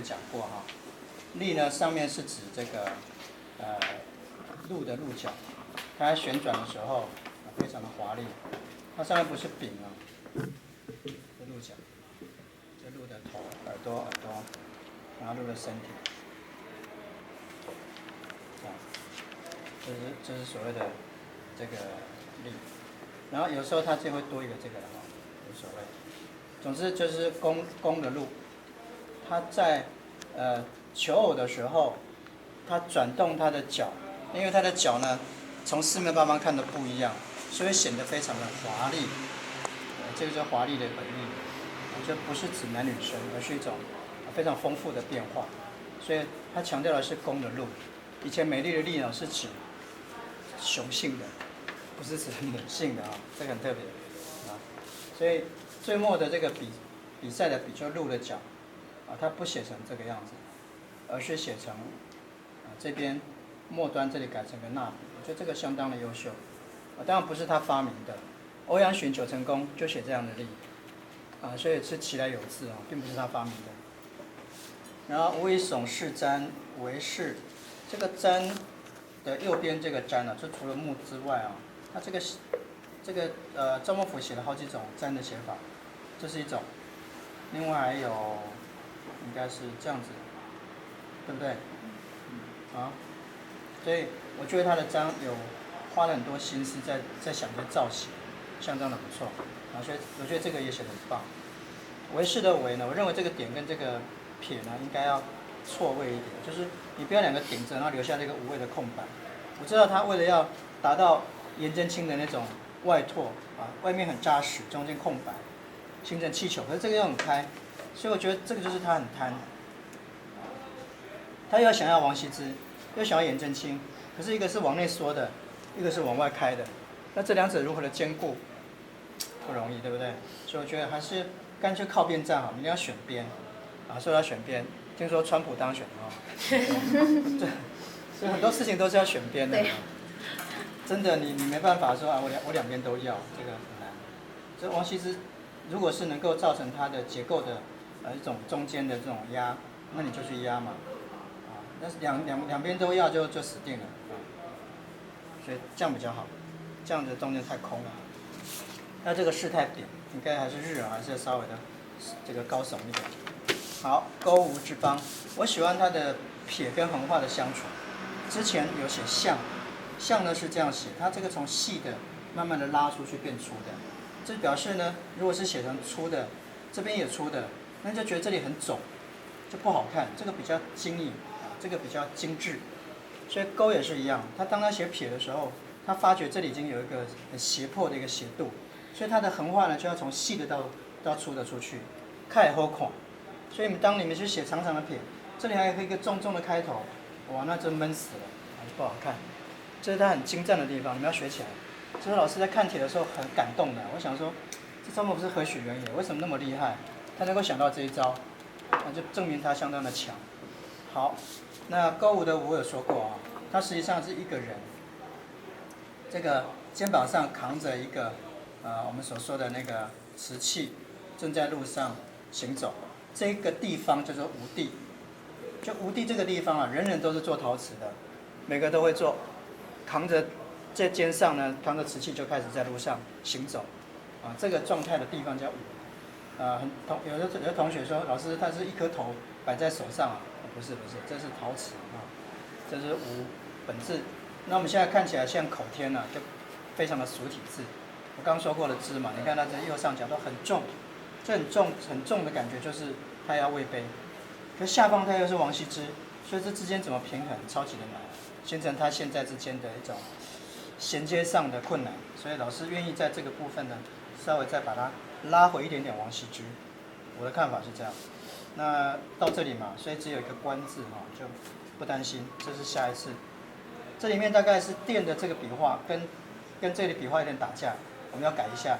也讲过哈。立呢，上面是指这个鹿的鹿角，它在旋转的时候非常的华丽。它上面不是柄啊，这鹿角，这鹿的头、耳朵，然后鹿的身体，这是所谓的这个立。然后有时候它就会多一个这个了哈，无所谓。总之就是公的鹿，它在求偶的时候，它转动它的脚，因为它的脚呢从四面八方看都不一样，所以显得非常的华丽。这个叫华丽的本意，就不是指男女生，而是一种非常丰富的变化。所以它强调的是公的鹿。以前美丽的丽呢是指雄性的，不是指母性的啊，这个很特别啊。所以最末的这个比赛的比，就鹿的脚啊，它不写成这个样子，而是写成这边末端这里改成个捺笔，我觉得这个相当的优秀。当然不是他发明的，欧阳询九成宫就写这样的例所以是其来有自啊，并不是他发明的。然后无以耸视瞻为是，这个瞻的右边这个瞻就除了木之外它这个赵孟頫写了好几种瞻的写法，这是一种，另外还有应该是这样子，对不对？所以我觉得他的瞻有花了很多心思在想这造型，相当的不错所以我觉得这个也写得很棒。为是的为呢，我认为这个点跟这个撇呢应该要错位一点，就是你不要两个顶着，然后留下这个无谓的空白。我知道他为了要达到颜真卿的那种外拓外面很扎实，中间空白，形成气球，可是这个又很开，所以我觉得这个就是他很贪。他又想要王羲之，又想要颜真卿，可是一个是往内缩的，一个是往外开的，那这两者如何的兼顾，不容易，对不对？所以我觉得还是干脆靠边站好，一定要选边说要选边，听说川普当选所以很多事情都是要选边的。真的，你没办法说我两边都要，这个很难。所以王羲之如果是能够造成它的结构的一种中间的这种压，那你就去压嘛但是两边都要就死定了所以这样比较好，这样子中间太空了。那这个势太扁，应该还是日还是稍微的这个高耸一点。好，勾吴之邦，我喜欢它的撇跟横画的相处。之前有写象，象呢是这样写，它这个从细的慢慢的拉出去变粗的，这表示呢，如果是写成粗的，这边也粗的，那就觉得这里很肿，就不好看。这个比较精颖这个比较精致。所以勾也是一样，他当他写撇的时候，他发觉这里已经有一个很胁迫的一个斜度，所以他的横画呢就要从细的到粗的出去，开后孔。所以当你们去写长长的撇，这里还有一个重重的开头，哇，那真闷死了不好看。这是他很精湛的地方，你们要学起来。这是老师在看帖的时候很感动的，我想说，这赵孟頫是何许人也？为什么那么厉害？他能够想到这一招，那就证明他相当的强。好，那勾吴的吴有说过他实际上是一个人，这个肩膀上扛着一个我们所说的那个瓷器，正在路上行走。这个地方叫做吴地，就吴地这个地方人人都是做陶瓷的，每个都会做，扛着在肩上呢，扛着瓷器就开始在路上行走这个状态的地方叫吴有的同学说，老师他是一颗头摆在手上不是，这是陶瓷这是吴本质。那我们现在看起来像口天就非常的俗体字。我刚说过了之嘛，你看它这右上角都很重，这很重的感觉就是它要位卑，可下方它又是王羲之，所以这之间怎么平衡，超级的难，形成它现在之间的一种衔接上的困难。所以老师愿意在这个部分呢，稍微再把它拉回一点点王羲之。我的看法是这样。那到这里嘛，所以只有一个官字就不担心，这是下一次。这里面大概是电的这个笔画跟这里笔画有点打架，我们要改一下。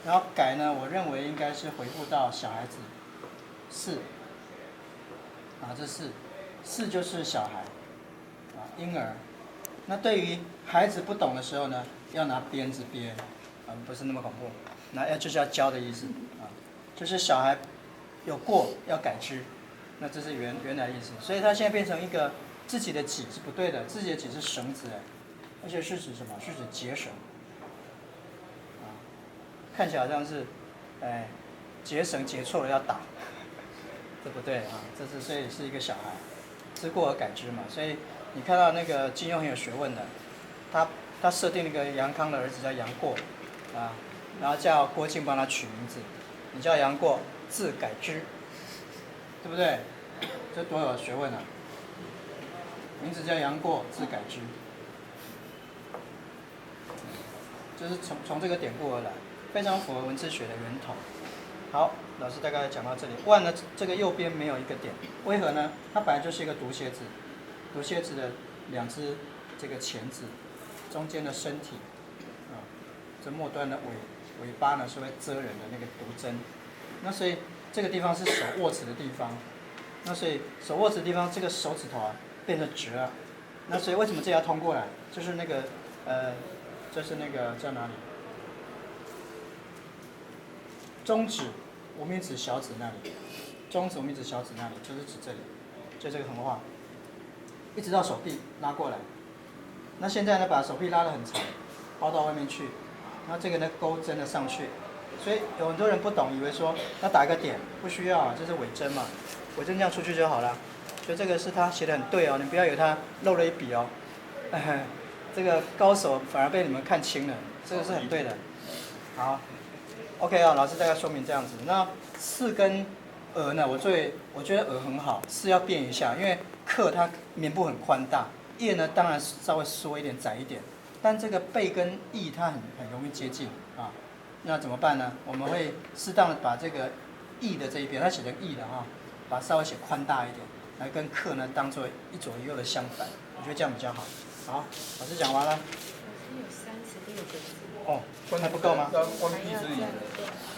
然后改呢，我认为应该是回复到小孩子4这4就是小孩婴儿。那对于孩子不懂的时候呢，要拿鞭子鞭不是那么恐怖，就是要教的意思就是小孩有过要改之那这是原来的意思。所以它现在变成一个自己的己是不对的，自己的己是绳子而且是指什么？是指结绳。看起来好像是，结绳结错了要打，这不对啊，所以是一个小孩，知过而改之嘛。所以你看到那个金庸很有学问的，他设定那个杨康的儿子叫杨过，啊，然后叫郭靖帮他取名字，你叫杨过，字改之，对不对？这多有学问啊！名字叫杨过，字改之，就是从这个典故而来。非常符合文字学的源头。好，老师大概讲到这里。万呢，这个右边没有一个点，为何呢？它本来就是一个读写字，读写字的两只这个钳子，中间的身体，这末端的尾巴呢是会遮人的那个读针。那所以这个地方是手握持的地方，那所以手握持的地方这个手指头变成直了。那所以为什么这要通过来？就是那个就是那个叫哪里？中指、无名指、小指那里，中指、无名指、小指那里，就是指这里，就这个横画，一直到手臂拉过来。那现在呢，把手臂拉得很长，包到外面去，然后这个呢钩针的上去。所以有很多人不懂，以为说要打一个点，不需要，这是尾针嘛，尾针这样出去就好了。所以这个是他写得很对哦，你不要以为他漏了一笔哦。这个高手反而被你们看清了，这个是很对的。好。OK 啊，老师大概说明这样子。那四跟额呢，我觉得额很好，四要变一下，因为克它棉部很宽大，腋呢当然稍微缩一点窄一点，但这个背跟翼它很容易接近啊。那怎么办呢？我们会适当的把这个翼的这一边，它写成翼的把它稍微写宽大一点，来跟克呢当做一左一右的相反，我觉得这样比较好。好，老师讲完了。有36个字。哦，还不够吗？关闭之语。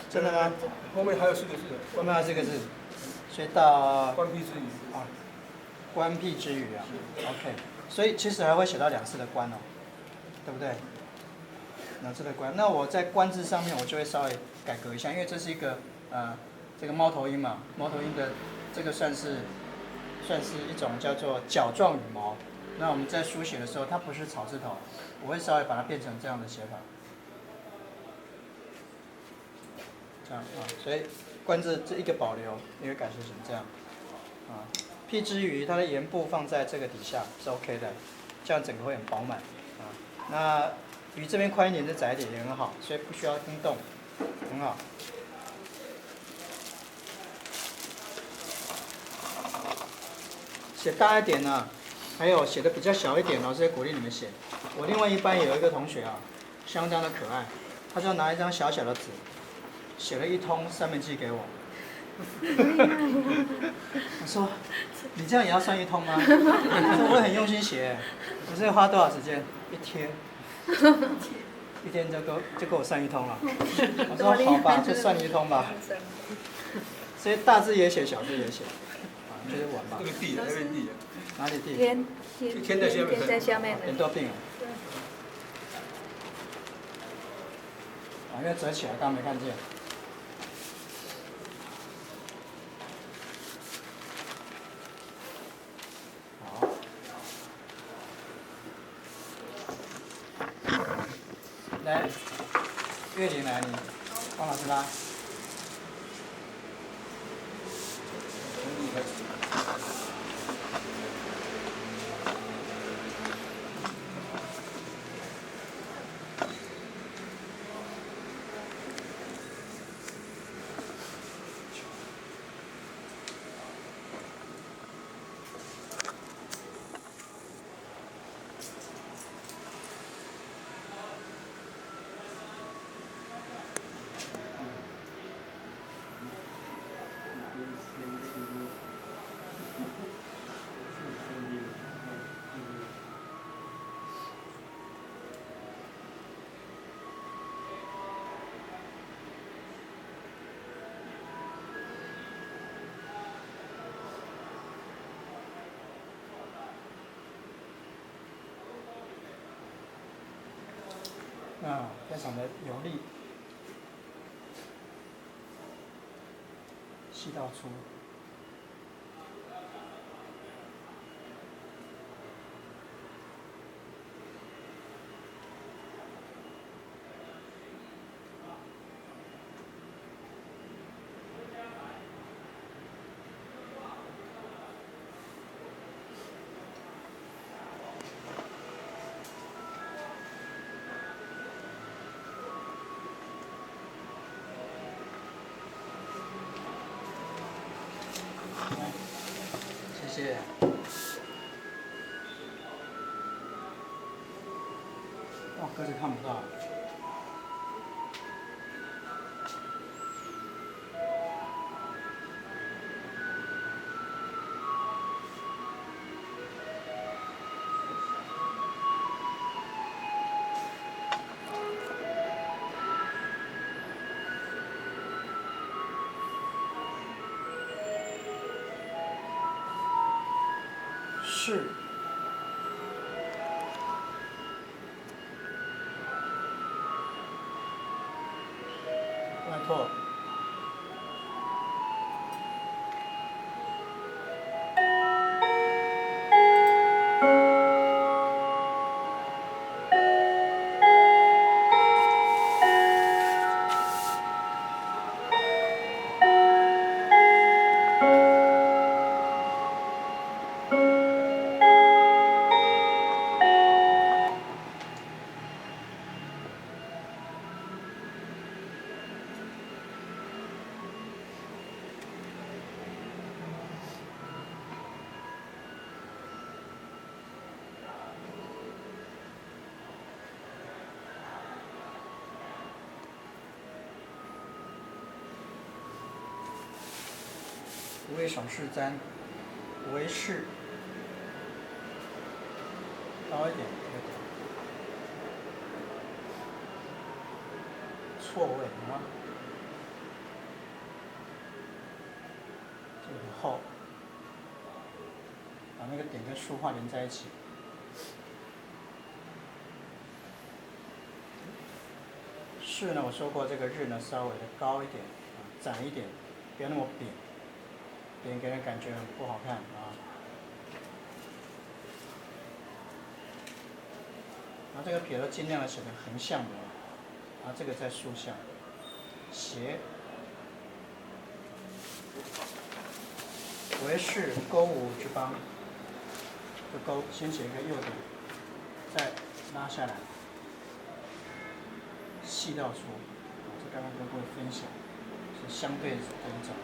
真的吗？后面还有4个字。后面还有4个字，所以到关闭之语。关闭之语啊。OK， 所以其实还会写到2次的关哦，对不对？2次的关，那我在关字上面我就会稍微改革一下，因为这是一个这个猫头鹰嘛，猫头鹰的这个算是一种叫做角状羽毛。那我们在书写的时候，它不是草字头，我会稍微把它变成这样的写法。这样所以关字这一个保留，因为改成成这样譬之于它的言部放在这个底下是 OK 的，这样整个会很饱满那鱼这边宽一点，再窄一点也很好，所以不需要更动，很好。写大一点呢，还有写的比较小一点，老师也鼓励你们写。我另外一班有一个同学相当的可爱，他就拿一张小小的纸。写了1通3面记给我，我说你这样也要算1通吗？他说我很用心写，可是花多少时间？1天，1天就给我算1通了。我说好吧，就算1通吧。所以大字也写，小字也写，就是玩吧。这个地，那边地。哪里地？天在下面。天在下面。人都病了。因为折起来，刚没看见。来，月玲来，你帮老师拉。非常的有力，细到粗。谢。哇，格子看不到。是。外拓。无为手势簪，为是高一点，错位啊，这个很厚，把那个点跟竖画连在一起。是呢，我说过这个日呢稍微的高一点，窄一点，不要那么扁。别人给人感觉很不好看啊。然后这个撇都尽量的写成横向的，然后这个在竖向，斜。为是钩舞之邦，这钩先写一个右点，再拉下来，细到粗。这刚刚跟各位分享，是相对的一种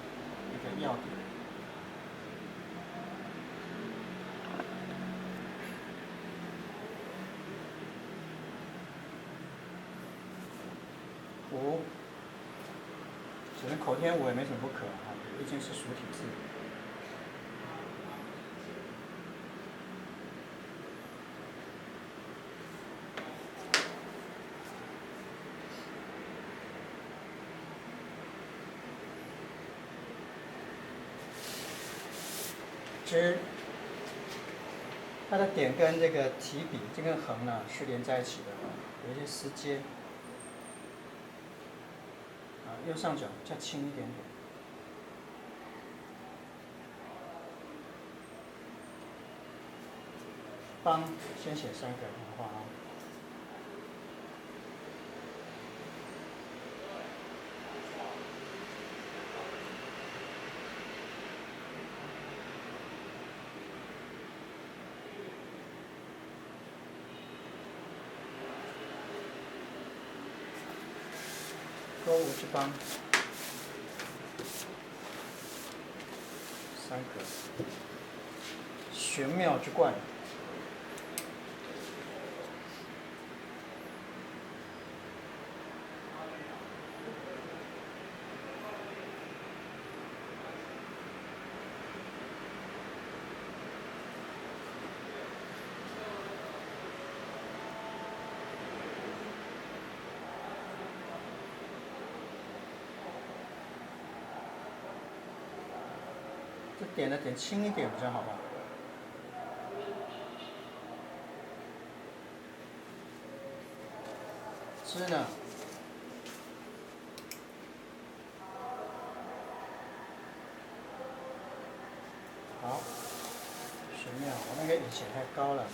一个要点。五，只能口天五也没什么不可啊，毕竟是属体字。之，它的点跟这个提笔这根横呢是连在一起的，有一些丝接。右上角再轻一点点。邦先写3个笔画啊。钩舞之邦，3个。玄妙之冠，这点的点轻一点比较好吧。之呢？好，玄妙，我那个笔写太高了。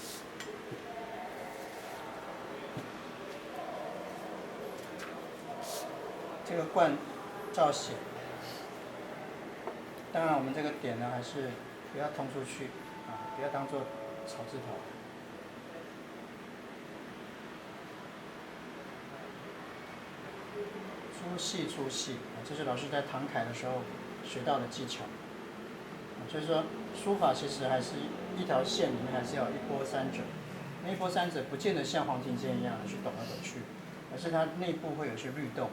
这个冠照写。当然，我们这个点呢，还是不要通出去啊，不要当做草字头。粗细粗细，这是老师在唐楷的时候学到的技巧。就是说书法其实还是一条线里面还是要一波三折，那一波三折不见得像黄庭坚一样去抖来抖去，而是它内部会有一些律动，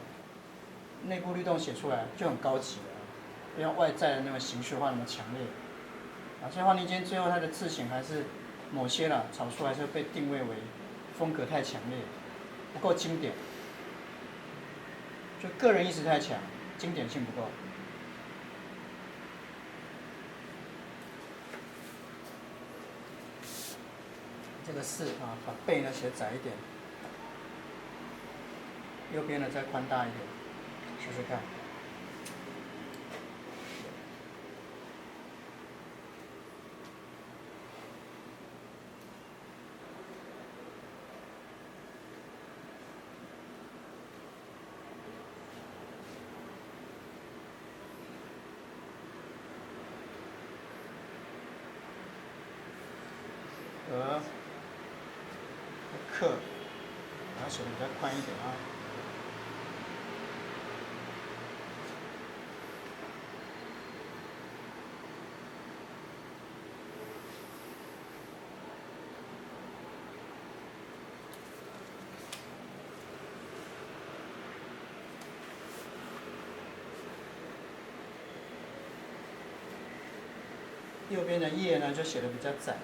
内部律动写出来就很高级了，不像外在的那么形式化那么强烈。所以黄庭坚最后他的字形还是某些草书还是被定位为风格太强烈，不够经典，就个人意识太强，经典性不够。这个四把背呢写窄一点，右边呢再宽大一点，试试看。课，把它写的比较宽一点啊。右边的叶呢就写的比较窄，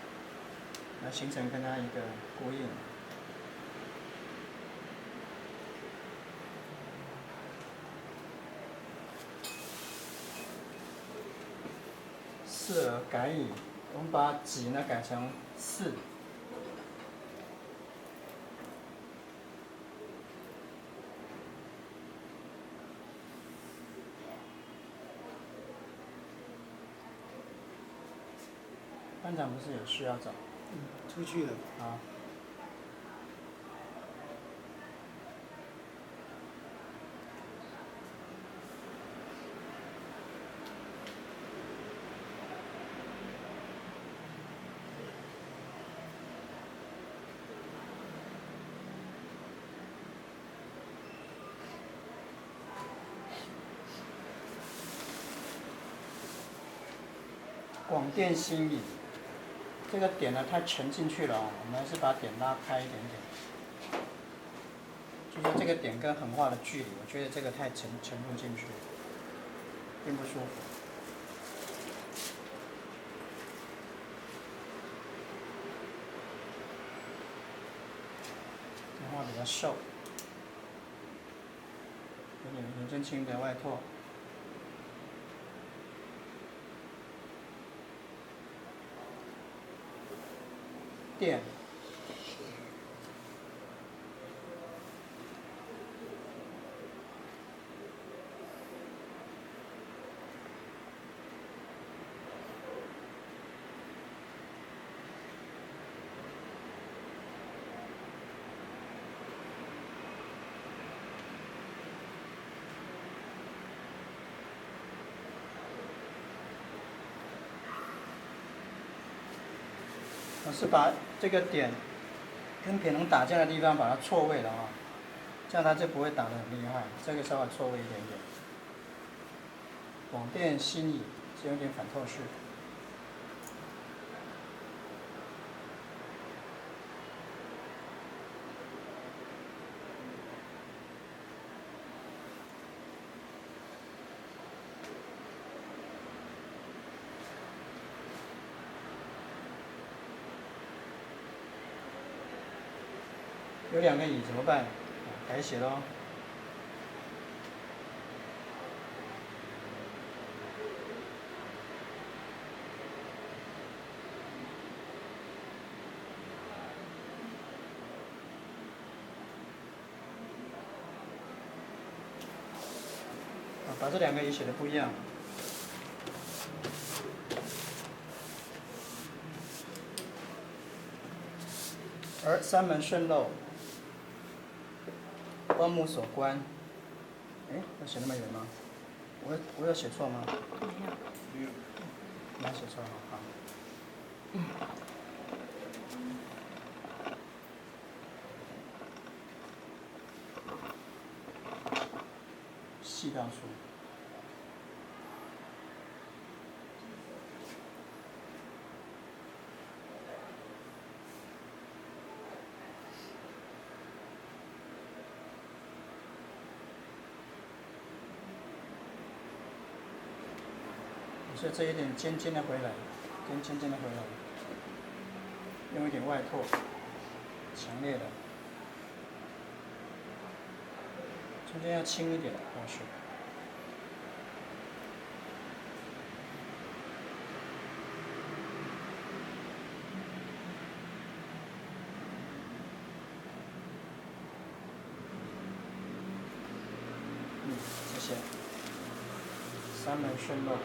来形成跟它一个呼应。四而改矣，我们把己呢改成四。班长不是有事要找？出去了。好。广电新颖，这个点呢太沉进去了我们还是把点拉开一点点。就说这个点跟横画的距离，我觉得这个太沉入进去，并不舒服。这画比较瘦，有点颜真卿的外拓。电，我是把这个点跟撇龙打架的地方把它错位了这样它就不会打得很厉害。这个稍微错位一点点。广电新颖，这有点反透视。有两个乙怎么办？改写咯。把这两个乙写的不一样。而三门顺漏。观目所观，我写那么远吗？我有写错吗？没有。没写错好。细道书。所以这一点尖尖的回来，尖尖的回来，用一点外拓，强烈的，中间要轻一点，或许。谢谢。三门顺漏。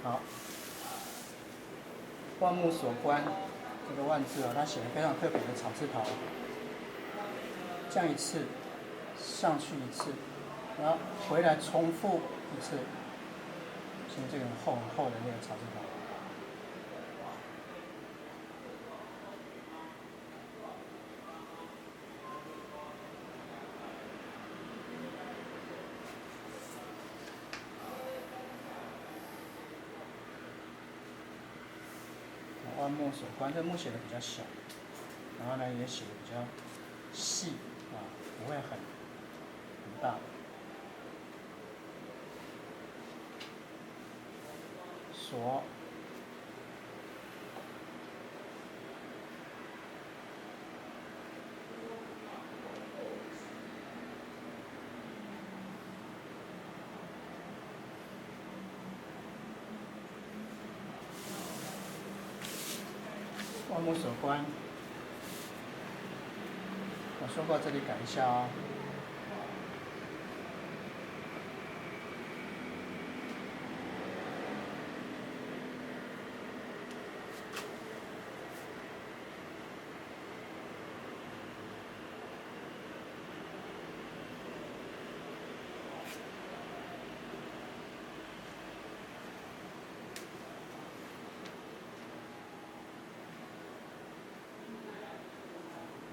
好，万目所观，这个万字啊，它写的非常特别的草字头，降一次，上去一次，然后回来重复一次，像这个很厚的那个草字头。万目所观，这目写的比较小，然后呢也写的比较细啊，不会很大。所万目所观，我说过这里改一下哦。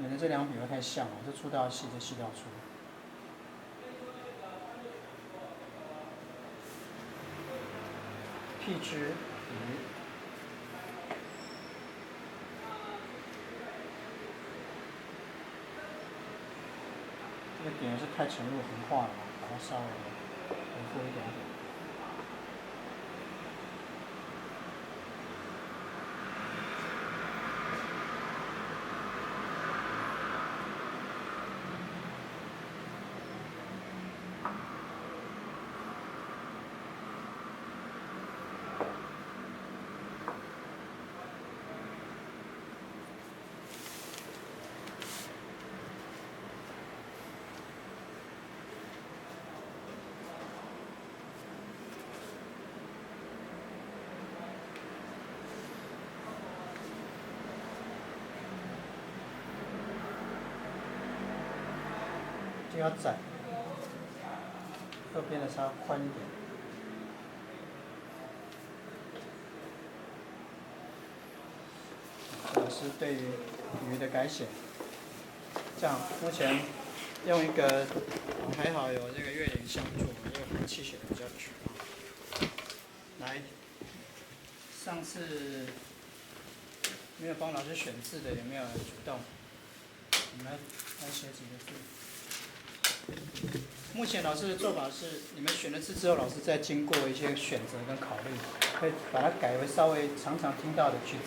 免得这两笔会太像了，这粗调细，这细调粗。辟之于，这个点是太沉入横画了，把它稍微回复一点点。就要窄，右边的稍宽一点。这个是对于鱼的改写。这样，目前用一个还好有这个月龄相助，因为空气写的比较直啊。来，上次没有帮老师选字的有没有人主动？你们来写几个字。目前老师的做法是，你们选了字之后，老师再经过一些选择跟考虑，会把它改为稍微常常听到的句子。